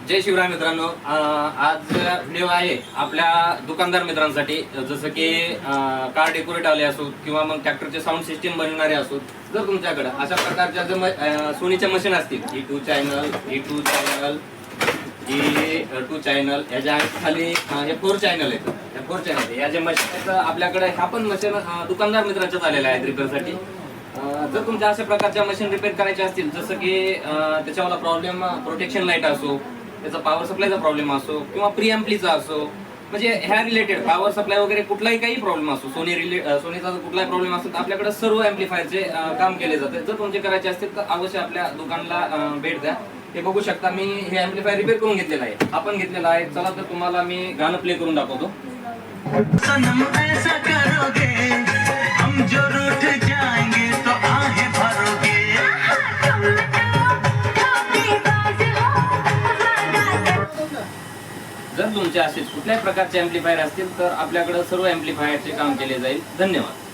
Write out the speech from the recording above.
जय शिवराय मित्रांनो, आज व्हिडिओ आहे आपल्या दुकानदार मित्रांसाठी. जसं की कार डेकोरेट आले असो किंवा मग ट्रॅक्टरचे साऊंड सिस्टीम बनवणारे असो. जर तुमच्याकडे अशा प्रकारच्या जर सोनीच्या मशीन असतील, E2 channel, E2 channel, E2 channel, याच्या खाली हे 4 चॅनल आहेत. हे 4 चॅनल या जे मशीन आहेत आपल्याकडे, ह्या पण मशीन दुकानदार मित्रांच्याच आलेल्या आहेत रिपेअरसाठी. जर तुमच्या अशा प्रकारच्या मशीन रिपेअर करायच्या असतील, जसं की त्याच्यावाला प्रॉब्लेम प्रोटेक्शन लाईट असो, त्याचा पॉवर सप्लायचा प्रॉब्लेम असो किंवा प्रीएम्प्लीचा असो, म्हणजे ह्या रिलेटेड पॉवर सप्लाय वगैरे कुठलाही काही प्रॉब्लेम असो, सोनीचा जर कुठलाही प्रॉब्लेम असेल तर आपल्याकडे सर्व ॲम्प्लिफायरचे काम केले जाते. जर तुमचे करायचे असतील तर अवश्य आपल्या दुकानला भेट द्या. हे बघू शकता, मी हे ॲम्प्लिफायर रिपेअर करून घेतलेलं आहे, आपण घेतलेलं आहे. चला तर तुम्हाला मी गाणं प्ले करून दाखवतो. सनम ऐसा करोगे हम जो रूठ जाएंगे तो आहे भरोगे. जर तुमचे असेच कुठल्याही प्रकारचे ॲम्प्लिफायर असतील तर आपल्याकडे सर्व ॲम्प्लिफायरचे काम केले जाईल. धन्यवाद.